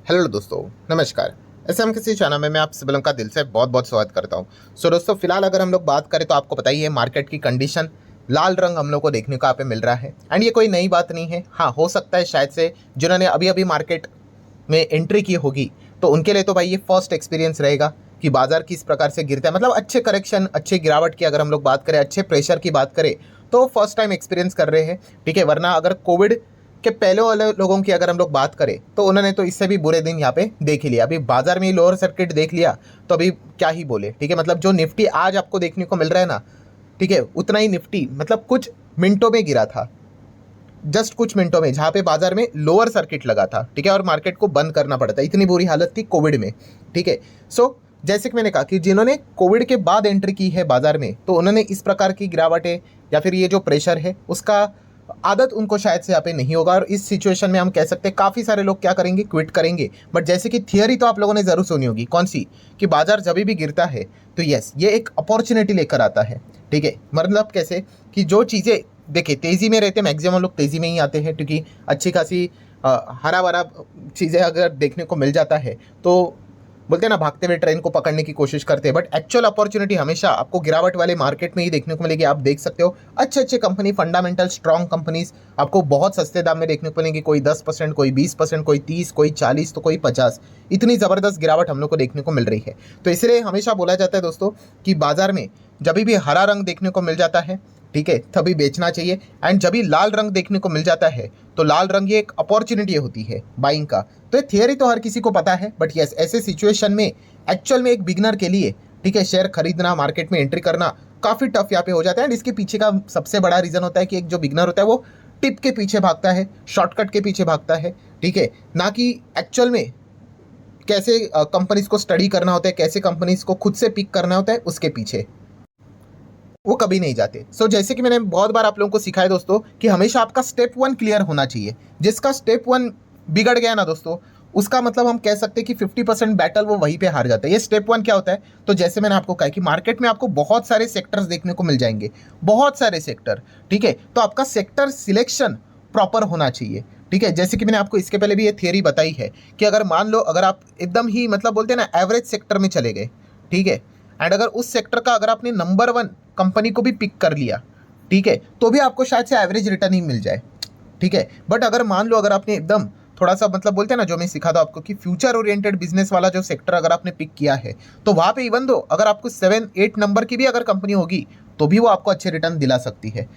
Hello दोस्तों, नमस्कार। SM किसी चैनल में मैं आप सभी लोगों का दिल से बहुत बहुत स्वागत करता हूं। दोस्तों, फिलहाल अगर हम लोग बात करें तो आपको पता ही है मार्केट की कंडीशन लाल रंग हम लोग को देखने को यहाँ पे मिल रहा है। एंड ये कोई नई बात नहीं है। हाँ, हो सकता है शायद से जिन्होंने अभी अभी मार्केट में एंट्री की होगी तो उनके लिए तो भाई ये फर्स्ट एक्सपीरियंस रहेगा कि बाजार किस प्रकार से गिरता है। मतलब अच्छे करेक्शन, अच्छे गिरावट की अगर हम लोग बात करें, अच्छे प्रेशर की बात करें तो फर्स्ट टाइम एक्सपीरियंस कर रहे हैं। ठीक है, वरना अगर कोविड के पहले वाले लोगों की अगर हम लोग बात करें तो उन्होंने तो इससे भी बुरे दिन यहाँ पे देख ही लिया। अभी बाजार में लोअर सर्किट देख लिया तो अभी क्या ही बोले। ठीक है, मतलब जो निफ्टी आज आपको देखने को मिल रहा है ना, ठीक है, उतना ही निफ्टी मतलब कुछ मिनटों में गिरा था, जस्ट कुछ मिनटों में, जहाँ पे बाजार में लोअर सर्किट लगा था। ठीक है, और मार्केट को बंद करना पड़ा था, इतनी बुरी हालत थी कोविड में। ठीक है, सो जैसे कि मैंने कहा कि जिन्होंने कोविड के बाद एंट्री की है बाजार में तो उन्होंने इस प्रकार की गिरावटें या फिर ये जो प्रेशर है उसका आदत उनको शायद से यहाँ पे नहीं होगा। और इस सिचुएशन में हम कह सकते हैं काफ़ी सारे लोग क्या करेंगे, क्विट करेंगे। बट जैसे कि थियरी तो आप लोगों ने ज़रूर सुनी होगी, कौन सी, कि बाजार जब भी गिरता है तो यस, ये एक अपॉर्चुनिटी लेकर आता है। ठीक है, मतलब कैसे कि जो चीज़ें देखिए तेज़ी में रहते हैं, मैक्सिमम लोग तेज़ी में ही आते हैं क्योंकि अच्छी खासी हरा भरा चीज़ें अगर देखने को मिल जाता है तो बोलते हैं ना, भागते हुए ट्रेन को पकड़ने की कोशिश करते हैं। बट एक्चुअल अपॉर्चुनिटी हमेशा आपको गिरावट वाले मार्केट में ही देखने को मिलेगी। आप देख सकते हो अच्छे अच्छे कंपनी, फंडामेंटल स्ट्रॉन्ग कंपनीज आपको बहुत सस्ते दाम में देखने को मिलेंगी। कोई 10%, कोई 20%, कोई 30, कोई 40 तो कोई 50। इतनी ज़बरदस्त गिरावट हम लोग को देखने को मिल रही है। तो इसलिए हमेशा बोला जाता है दोस्तों कि बाजार में जब भी हरा रंग देखने को मिल जाता है, ठीक है, तभी बेचना चाहिए। एंड जब भी लाल रंग देखने को मिल जाता है तो लाल रंग ये एक अपॉर्चुनिटी होती है बाइंग का। तो ये थियरी तो हर किसी को पता है, बट यस, ऐसे सिचुएशन में एक्चुअल में एक बिगनर के लिए, ठीक है, शेयर खरीदना, मार्केट में एंट्री करना काफ़ी टफ यहाँ पे हो जाता है। एंड इसके पीछे का सबसे बड़ा रीज़न होता है कि एक जो बिगनर होता है वो टिप के पीछे भागता है, शॉर्टकट के पीछे भागता है। ठीक है, ना कि एक्चुअल में कैसे कंपनीज को स्टडी करना होता है, कैसे कंपनीज को खुद से पिक करना होता है, उसके पीछे वो कभी नहीं जाते। जैसे कि मैंने बहुत बार आप लोगों को सिखाया दोस्तों कि हमेशा आपका स्टेप 1 क्लियर होना चाहिए। जिसका स्टेप 1 बिगड़ गया ना दोस्तों, उसका मतलब हम कह सकते हैं कि 50% बैटल वो वहीं पे हार जाता है। ये स्टेप 1 क्या होता है, तो जैसे मैंने आपको कहा कि मार्केट में आपको बहुत सारे सेक्टर्स देखने को मिल जाएंगे, बहुत सारे सेक्टर। ठीक है, तो आपका सेक्टर सिलेक्शन प्रॉपर होना चाहिए। ठीक है, जैसे कि मैंने आपको इसके पहले भी ये थियरी बताई है कि अगर मान लो अगर आप एकदम ही मतलब बोलते हैं ना एवरेज सेक्टर में चले गए, ठीक है, एंड अगर उस सेक्टर का अगर आपने नंबर 1 कंपनी को भी पिक कर लिया, ठीक है, तो भी आपको शायद से एवरेज रिटर्न ही मिल जाए। ठीक है, बट अगर मान लो अगर आपने एकदम थोड़ा सा मतलब बोलते हैं ना, जो मैं सिखा था आपको कि फ्यूचर ओरिएंटेड बिजनेस वाला जो सेक्टर अगर आपने पिक किया है तो वहाँ पे इवन दो अगर आपको 7-8 नंबर की भी अगर कंपनी होगी तो भी वो आपको अच्छे रिटर्न दिला सकती है।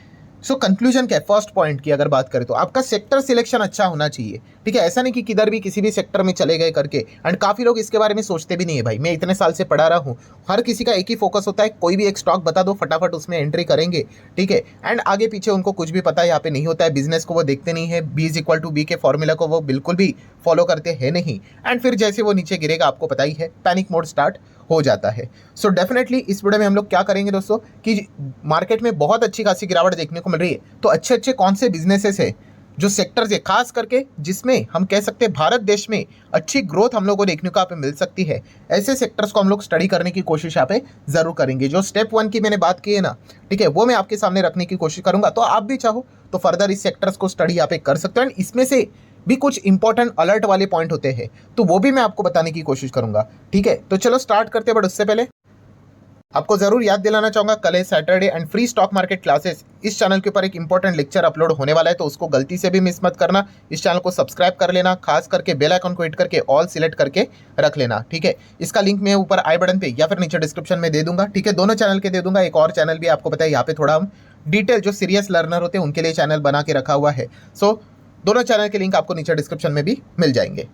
कंक्लूजन क्या है, फर्स्ट पॉइंट की अगर बात करें तो आपका सेक्टर सिलेक्शन अच्छा होना चाहिए। ठीक है, ऐसा नहीं कि किधर भी किसी भी सेक्टर में चले गए करके। एंड काफ़ी लोग इसके बारे में सोचते भी नहीं है। भाई मैं इतने साल से पढ़ा रहा हूँ, हर किसी का एक ही फोकस होता है, कोई भी एक स्टॉक बता दो फटाफट उसमें एंट्री करेंगे। ठीक है, एंड आगे पीछे उनको कुछ भी पता यहाँ पे नहीं होता है। बिजनेस को वो देखते नहीं है, B=B के फॉर्मूला को वो बिल्कुल भी फॉलो करते हैं नहीं। एंड फिर जैसे वो नीचे गिरेगा आपको पता ही है, पैनिक मोड स्टार्ट हो जाता है। डेफिनेटली इस वीडियो में हम लोग क्या करेंगे दोस्तों कि मार्केट में बहुत अच्छी खासी गिरावट देखने को मिल रही है, तो अच्छे अच्छे कौन से बिजनेसेस है, जो सेक्टर्स है खास करके जिसमें हम कह सकते हैं भारत देश में अच्छी ग्रोथ हम लोग को देखने को यहाँ पे मिल सकती है, ऐसे सेक्टर्स को हम लोग स्टडी करने की कोशिश यहाँ पे जरूर करेंगे। जो स्टेप 1 की मैंने बात की है ना, ठीक है, वो मैं आपके सामने रखने की कोशिश करूंगा। तो आप भी चाहो तो फर्दर इस सेक्टर्स को स्टडी यहाँ पे कर सकते हो। एंड इसमें से भी कुछ इंपॉर्टेंट अलर्ट वाले पॉइंट होते हैं तो वो भी मैं आपको बताने की कोशिश करूंगा। ठीक है, तो चलो स्टार्ट करते हैं। बट उससे पहले आपको जरूर याद दिलाना चाहूंगा, कल है Saturday and free stock market classes इस चैनल के ऊपर एक इंपॉर्टेंट लेक्चर अपलोड होने वाला है, तो उसको गलती से भी मिस मत करना। इस चैनल को सब्सक्राइब कर लेना, खास करके बेल आइकन को हिट करके ऑल सिलेक्ट करके रख लेना। ठीक है, इसका लिंक मैं ऊपर आई बटन पे या फिर नीचे डिस्क्रिप्शन में दे दूंगा। ठीक है, दोनों चैनल के दे दूंगा। एक और चैनल भी आपको पता है, यहाँ पे थोड़ा हम डिटेल जो सीरियस लर्नर होते हैं उनके लिए चैनल बना के रखा हुआ है। दोनों चैनल के लिंक आपको नीचे डिस्क्रिप्शन में भी मिल जाएंगे।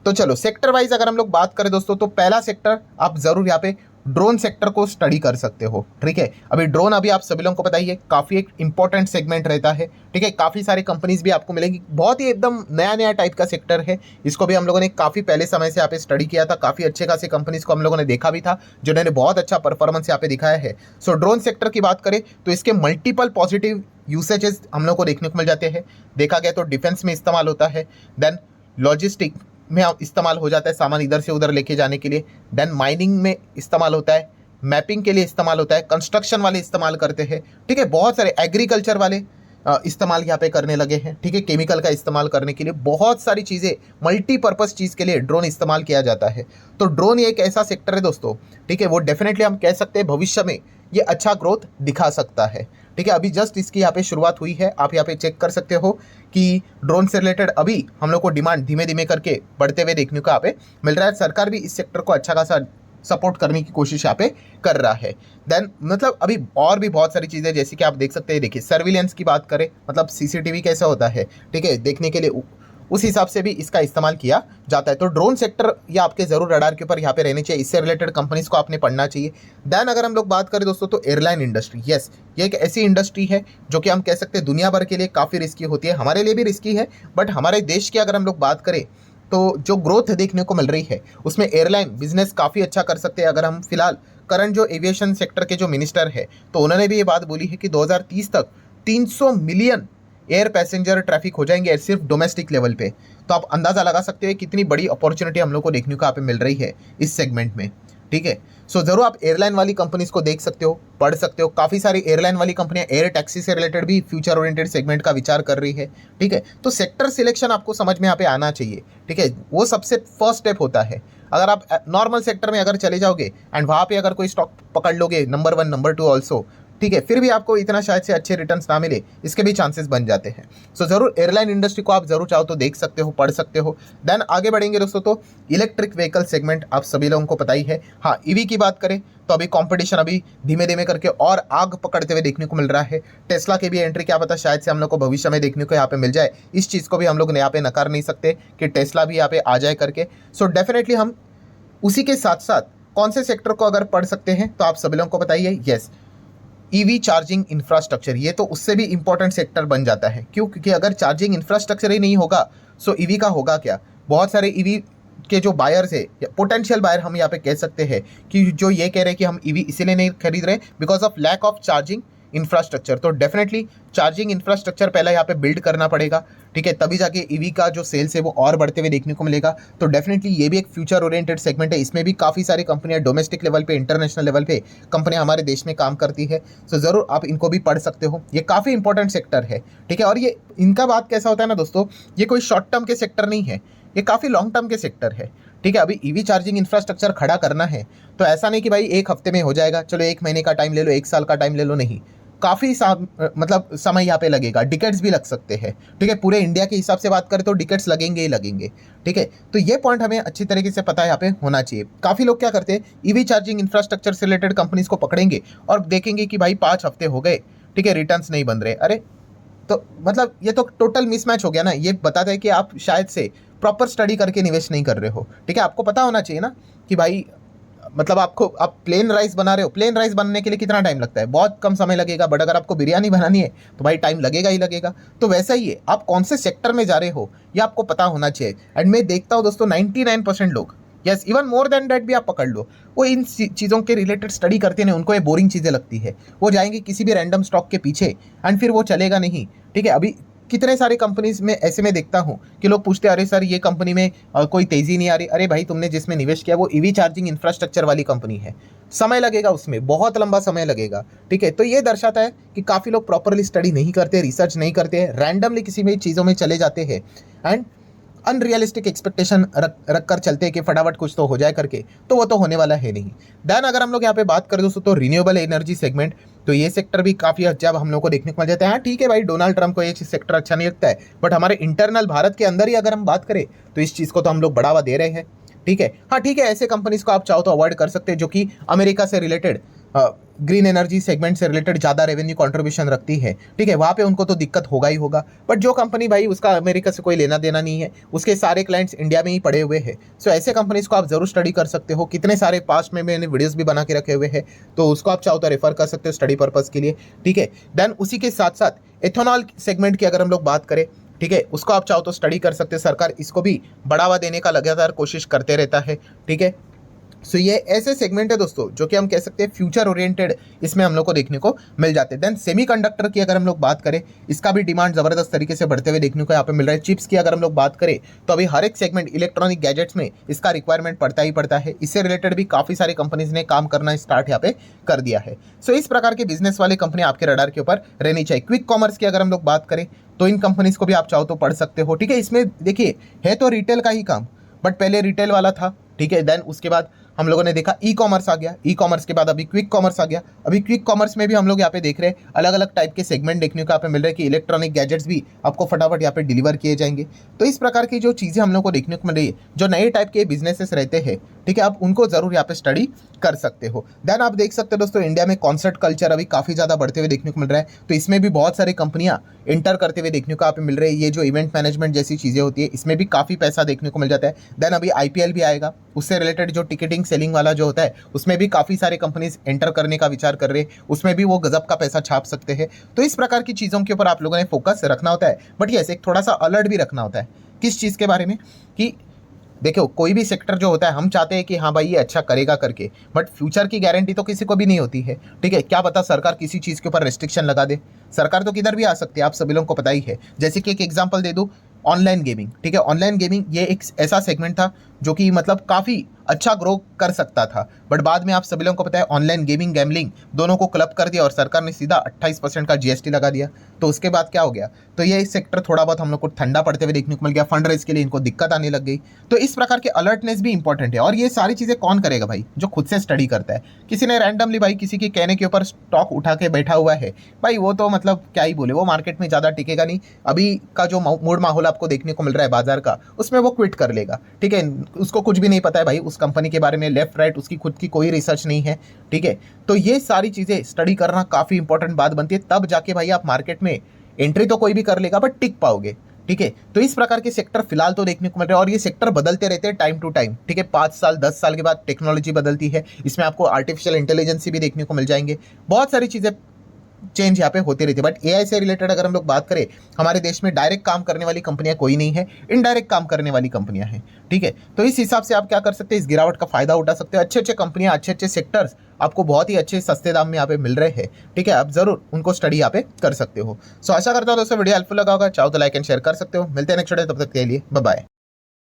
तो चलो सेक्टर वाइज अगर हम लोग बात करें दोस्तों, तो पहला सेक्टर आप जरूर यहाँ पे ड्रोन सेक्टर को स्टडी कर सकते हो। ठीक है, अभी ड्रोन अभी आप सभी लोगों को पता ही है, काफ़ी एक इंपॉर्टेंट सेगमेंट रहता है। ठीक है, काफ़ी सारी कंपनीज भी आपको मिलेंगी, बहुत ही एकदम नया नया टाइप का सेक्टर है। इसको भी हम लोगों ने काफ़ी पहले समय से यहाँ पे स्टडी किया था, काफ़ी अच्छे खासे कंपनीज को हम लोगों ने देखा भी था जिन्होंने बहुत अच्छा परफॉर्मेंस यहाँ पे दिखाया है। ड्रोन सेक्टर की बात करें तो इसके मल्टीपल पॉजिटिव यूसेजेस हम लोग को देखने को मिल जाते हैं। देखा गया तो डिफेंस में इस्तेमाल होता है, देन लॉजिस्टिक में इस्तेमाल हो जाता है सामान इधर से उधर लेके जाने के लिए, देन माइनिंग में इस्तेमाल होता है, मैपिंग के लिए इस्तेमाल होता है, कंस्ट्रक्शन वाले इस्तेमाल करते हैं। ठीक है, बहुत सारे एग्रीकल्चर वाले इस्तेमाल यहाँ पे करने लगे हैं। ठीक है, केमिकल का इस्तेमाल करने के लिए बहुत सारी चीज़ें, मल्टीपर्पज़ चीज़ के लिए ड्रोन इस्तेमाल किया जाता है। तो ड्रोन ये एक ऐसा सेक्टर है दोस्तों, ठीक है, वो डेफिनेटली हम कह सकते हैं भविष्य में ये अच्छा ग्रोथ दिखा सकता है। ठीक है, अभी जस्ट इसकी यहाँ पे शुरुआत हुई है। आप यहाँ पे चेक कर सकते हो कि ड्रोन से रिलेटेड अभी हम लोग को डिमांड धीमे धीमे करके बढ़ते हुए देखने को यहाँ पे मिल रहा है। सरकार भी इस सेक्टर को अच्छा खासा सपोर्ट करने की कोशिश यहाँ पे कर रहा है। देन मतलब अभी और भी बहुत सारी चीज़ें, जैसे कि आप देख सकते हैं, देखिए सर्विलेंस की बात करें, मतलब सीसीटीवी कैसा होता है, ठीक है, देखने के लिए उस हिसाब से भी इसका इस्तेमाल किया जाता है। तो ड्रोन सेक्टर ये आपके ज़रूर रडार के ऊपर यहाँ पे रहने चाहिए, इससे रिलेटेड कंपनीज को आपने पढ़ना चाहिए। देन अगर हम लोग बात करें दोस्तों तो एयरलाइन इंडस्ट्री, यस, ये एक ऐसी इंडस्ट्री है जो कि हम कह सकते हैं दुनिया भर के लिए काफ़ी रिस्की होती है, हमारे लिए भी रिस्की है, बट हमारे देश की अगर हम लोग बात करें तो जो ग्रोथ देखने को मिल रही है उसमें एयरलाइन बिजनेस काफ़ी अच्छा कर सकते हैं। अगर हम फिलहाल करंट जो एविएशन सेक्टर के जो मिनिस्टर है तो उन्होंने भी ये बात बोली है कि 2030 तक 300 मिलियन एयर पैसेंजर ट्रैफिक हो जाएंगे सिर्फ डोमेस्टिक लेवल पे। तो आप अंदाज़ा लगा सकते हैं कितनी बड़ी अपॉर्चुनिटी हम लोग को देखने को यहाँ पे मिल रही है इस सेगमेंट में। ठीक है, सो ज़रूर आप एयरलाइन वाली कंपनीज को देख सकते हो, पढ़ सकते हो। काफ़ी सारी एयरलाइन वाली कंपनियां एयर टैक्सी से रिलेटेड भी फ्यूचर ओरिएंटेड सेगमेंट का विचार कर रही है। ठीक है, तो सेक्टर सिलेक्शन आपको समझ में यहाँ पे आना चाहिए। ठीक है, वो सबसे फर्स्ट स्टेप होता है। अगर आप नॉर्मल सेक्टर में अगर चले जाओगे एंड वहाँ पे अगर कोई स्टॉक पकड़ लोगे नंबर 1 नंबर 2 ऑल्सो, ठीक है, फिर भी आपको इतना शायद से अच्छे रिटर्न्स ना मिले, इसके भी चांसेस बन जाते हैं। सो ज़रूर एयरलाइन इंडस्ट्री को आप ज़रूर चाहो तो देख सकते हो, पढ़ सकते हो। देन आगे बढ़ेंगे दोस्तों तो इलेक्ट्रिक व्हीकल सेगमेंट आप सभी लोगों को पता ही है। हाँ, ईवी की बात करें तो अभी कंपटीशन अभी धीमे धीमे करके और आग पकड़ते हुए देखने को मिल रहा है। टेस्ला की भी एंट्री क्या पता शायद से हम लोग को भविष्य में देखने को यहाँ पे मिल जाए। इस चीज़ को भी हम लोग यहाँ पे नकार नहीं सकते कि टेस्ला भी यहाँ पे आ जाए करके। सो डेफिनेटली हम उसी के साथ साथ कौन से सेक्टर को अगर पढ़ सकते हैं तो आप सभी लोगों को बताइए, यस, ईवी चार्जिंग इंफ्रास्ट्रक्चर, ये तो उससे भी इंपॉर्टेंट सेक्टर बन जाता है। क्यों? क्योंकि अगर चार्जिंग इंफ्रास्ट्रक्चर ही नहीं होगा सो ईवी का होगा क्या। बहुत सारे ईवी के जो बायर्स है या पोटेंशियल बायर हम यहाँ पे कह सकते हैं कि जो ये कह रहे हैं कि हम ईवी इसीलिए नहीं खरीद रहे because of lack of charging infrastructure. तो डेफिनेटली चार्जिंग इंफ्रास्ट्रक्चर पहले यहाँ पे बिल्ड करना पड़ेगा। ठीक है, तभी जाके ईवी का जो सेल्स है वो और बढ़ते हुए देखने को मिलेगा। तो डेफिनेटली ये भी एक फ्यूचर ओरिएंटेड सेगमेंट है। इसमें भी काफ़ी सारी कंपनियां डोमेस्टिक लेवल पे, इंटरनेशनल लेवल पे कंपनियां हमारे देश में काम करती है। सो ज़रूर आप इनको भी पढ़ सकते हो, ये काफ़ी इंपॉर्टेंट सेक्टर है। ठीक है, और ये इनका बात कैसा होता है ना दोस्तों, ये कोई शॉर्ट टर्म के सेक्टर नहीं है, ये काफ़ी लॉन्ग टर्म के सेक्टर है। ठीक है, अभी ईवी चार्जिंग इंफ्रास्ट्रक्चर खड़ा करना है तो ऐसा नहीं कि भाई एक हफ्ते में हो जाएगा, चलो 1 महीने का टाइम ले लो, 1 साल का टाइम ले लो, नहीं, काफ़ी मतलब समय यहाँ पे लगेगा, डिकेट्स भी लग सकते हैं। ठीक है, पूरे इंडिया के हिसाब से बात करें तो डिकेट्स लगेंगे ही लगेंगे। ठीक है, तो ये पॉइंट हमें अच्छी तरीके से पता है यहाँ पे होना चाहिए। काफ़ी लोग क्या करते हैं, ईवी चार्जिंग इंफ्रास्ट्रक्चर से रिलेटेड कंपनीज को पकड़ेंगे और देखेंगे कि भाई 5 हफ्ते हो गए, ठीक है, रिटर्न्स नहीं बन रहे। अरे तो मतलब ये तो टोटल मिसमैच हो गया ना। ये बताता है कि आप शायद से प्रॉपर स्टडी करके निवेश नहीं कर रहे हो। ठीक है, आपको पता होना चाहिए ना कि भाई मतलब आप प्लेन राइस बना रहे हो, प्लेन राइस बनने के लिए कितना टाइम लगता है, बहुत कम समय लगेगा। बट अगर आपको बिरयानी बनानी है तो भाई टाइम लगेगा ही लगेगा। तो वैसा ही है, आप कौन से सेक्टर में जा रहे हो ये आपको पता होना चाहिए। एंड मैं देखता हूँ दोस्तों 99% लोग, yes even more than that भी आप पकड़ लो, वो इन चीज़ों के रिलेटेड स्टडी करते नहीं, उनको ये बोरिंग चीज़ें लगती है। वो जाएंगे किसी भी रैंडम स्टॉक के पीछे एंड फिर वो चलेगा नहीं। ठीक है, अभी कितने सारे कंपनीज में ऐसे में देखता हूँ कि लोग पूछते हैं, अरे सर ये कंपनी में कोई तेज़ी नहीं आ रही। अरे भाई तुमने जिसमें निवेश किया वो ईवी चार्जिंग इंफ्रास्ट्रक्चर वाली कंपनी है, समय लगेगा उसमें, बहुत लंबा समय लगेगा। ठीक है, तो ये दर्शाता है कि काफ़ी लोग प्रॉपरली स्टडी नहीं करते, रिसर्च नहीं करते, रैंडमली किसी भी चीज़ों में चले जाते हैं एंड अनरियलिस्टिक एक्सपेक्टेशन रख कर चलते हैं कि फटाफट कुछ तो हो जाए करके, तो वो तो होने वाला है नहीं। देन अगर हम लोग यहाँ पे बात करें दोस्तों तो रिन्यूएबल एनर्जी सेगमेंट, तो ये सेक्टर भी काफ़ी अच्छा हम लोग को देखने को मिल जाता है। हाँ ठीक है भाई, डोनाल्ड ट्रंप को ये सेक्टर अच्छा नहीं लगता है, बट हमारे इंटरनल भारत के अंदर ही अगर हम बात करें तो इस चीज़ को तो हम लोग बढ़ावा दे रहे हैं। ठीक है, हाँ ठीक है, ऐसे कंपनीज को आप चाहो तो अवॉइड कर सकते हैं जो कि अमेरिका से रिलेटेड ग्रीन एनर्जी सेगमेंट से रिलेटेड ज़्यादा रेवेन्यू कंट्रीब्यूशन रखती है। ठीक है, वहाँ पे उनको तो दिक्कत होगा ही होगा। बट जो कंपनी भाई उसका अमेरिका से कोई लेना देना नहीं है, उसके सारे क्लाइंट्स इंडिया में ही पड़े हुए हैं, सो ऐसे कंपनीज को आप जरूर स्टडी कर सकते हो। कितने सारे पास्ट में मैंने वीडियोस भी बना के रखे हुए हैं, तो उसको आप चाहो तो रेफर कर सकते हो स्टडी पर्पज़ के लिए। ठीक है, देन उसी के साथ साथ एथेनॉल सेगमेंट की अगर हम लोग बात करें, ठीक है, उसको आप चाहो तो स्टडी कर सकते हैं। सरकार इसको भी बढ़ावा देने का लगातार कोशिश करते रहता है। ठीक है, सो ये ऐसे सेगमेंट है दोस्तों जो कि हम कह सकते हैं फ्यूचर ओरिएंटेड इसमें हम लोग को देखने को मिल जाते हैं। देन सेमीकंडक्टर की अगर हम लोग बात करें, इसका भी डिमांड जबरदस्त तरीके से बढ़ते हुए देखने को यहाँ पे मिल रहा है। चिप्स की अगर हम लोग बात करें तो अभी हर एक सेगमेंट इलेक्ट्रॉनिक गैजेट्स में इसका रिक्वायरमेंट पड़ता ही पड़ता है। इससे रिलेटेड भी काफ़ी सारी कंपनीज ने काम करना स्टार्ट यहाँ पे कर दिया है। सो इस प्रकार के बिजनेस वाली कंपनी आपके रडार के ऊपर रहनी चाहिए। क्विक कॉमर्स की अगर हम लोग बात करें तो इन कंपनीज को भी आप चाहो तो पढ़ सकते हो, ठीक है। इसमें देखिए है तो रिटेल का ही काम, बट पहले रिटेल वाला था, ठीक है। देन उसके बाद हम लोगों ने देखा ई कॉमर्स आ गया, ई कॉमर्स के बाद अभी क्विक कॉमर्स आ गया। अभी क्विक कॉमर्स में भी हम लोग यहाँ पे देख रहे हैं अलग अलग टाइप के सेगमेंट देखने को यहाँ पे मिल रहे हैं कि इलेक्ट्रॉनिक गैजेट्स भी आपको फटाफट यहाँ पे डिलीवर किए जाएंगे। तो इस प्रकार की जो चीज़ें हम लोग को देखने को मिल रही है, जो नए टाइप के बिजनेसेस रहते हैं, ठीक है, आप उनको जरूर यहाँ पे स्टडी कर सकते हो। देन आप देख सकते हो दोस्तों इंडिया में कॉन्सर्ट कल्चर अभी काफ़ी ज़्यादा बढ़ते हुए देखने को मिल रहा है। तो इसमें भी बहुत सारी कंपनियां एंटर करते हुए देखने को यहाँ पे मिल रही है। ये जो इवेंट मैनेजमेंट जैसी चीज़ें होती है इसमें भी काफ़ी पैसा देखने को मिल जाता है। देन अभी IPL भी आएगा, उससे रिलेटेड जो टिकटिंग सेलिंग वाला जो होता है उसमें भी काफ़ी सारे कंपनीज एंटर करने का विचार कर रहे हैं, उसमें भी वो गजब का पैसा छाप सकते हैं। तो इस प्रकार की चीज़ों के ऊपर आप लोगों ने फोकस रखना होता है। बट यस एक थोड़ा सा अलर्ट भी रखना होता है। किस चीज़ के बारे में कि देखो कोई भी सेक्टर जो होता है हम चाहते हैं कि हाँ भाई ये अच्छा करेगा करके, बट फ्यूचर की गारंटी तो किसी को भी नहीं होती है, ठीक है। क्या पता सरकार किसी चीज़ के ऊपर रेस्ट्रिक्शन लगा दे, सरकार तो किधर भी आ सकती है, आप सभी लोगों को पता ही है। जैसे कि एक एग्जांपल दे दूँ, ऑनलाइन गेमिंग, ठीक है। ऑनलाइन गेमिंग ये एक ऐसा सेगमेंट था जो कि मतलब काफ़ी अच्छा ग्रो कर सकता था, बट बाद में आप सभी लोगों को पता है ऑनलाइन गेमिंग गैमलिंग दोनों को क्लब कर दिया और सरकार ने सीधा 28% का GST लगा दिया। तो उसके बाद क्या हो गया, तो ये सेक्टर थोड़ा बहुत हम लोग को ठंडा पड़ते हुए देखने को मिल गया। फंड रेज के लिए इनको दिक्कत आने लग गई। तो इस प्रकार के अलर्टनेस भी इंपॉर्टेंट है। और ये सारी चीज़ें कौन करेगा भाई, जो खुद से स्टडी करता है। किसी ने रैंडमली भाई किसी के कहने के ऊपर स्टॉक उठा के बैठा हुआ है भाई, वो तो मतलब क्या ही बोले, वो मार्केट में ज़्यादा टिकेगा नहीं। अभी का जो मूड माहौल आपको देखने को मिल रहा है बाजार का, उसमें वो क्विट कर लेगा, ठीक है। उसको कुछ भी नहीं पता है भाई उस कंपनी के बारे में, लेफ्ट राइट उसकी खुद की कोई रिसर्च नहीं है, ठीक है। तो ये सारी चीज़ें स्टडी करना काफ़ी इंपॉर्टेंट बात बनती है, तब जाके भाई आप मार्केट में एंट्री तो कोई भी कर लेगा बट टिक पाओगे, ठीक है। तो इस प्रकार के सेक्टर फिलहाल तो देखने को मिल रहे हैं और ये सेक्टर बदलते रहते हैं टाइम टू टाइम, ठीक है। 5 साल 10 साल के बाद टेक्नोलॉजी बदलती है, इसमें आपको आर्टिफिशियल इंटेलिजेंस भी देखने को मिल जाएंगे, बहुत सारी चीज़ें चेंज यहाँ पे होती रहती है। बट AI से रिलेटेड अगर हम लोग बात करें, हमारे देश में डायरेक्ट काम करने वाली कंपनियां कोई नहीं है, इनडायरेक्ट काम करने वाली कंपनियां हैं, ठीक है। तो इस हिसाब से आप क्या कर सकते हैं, इस गिरावट का फायदा उठा सकते हैं। अच्छे अच्छे कंपनियां, अच्छे अच्छे सेक्टर्स आपको बहुत ही अच्छे सस्ते दाम में यहाँ पे मिल रहे हैं, ठीक है। आप जरूर उनको स्टडी यहाँ पे कर सकते हो। सो आशा करता हूँ दोस्तों वीडियो हेल्पफुल लगा होगा। चाहो तो लाइक एंड शेयर कर सकते हो। मिलते हैं नेक्स्ट वीडियो, तब तक के लिए बाय बाय।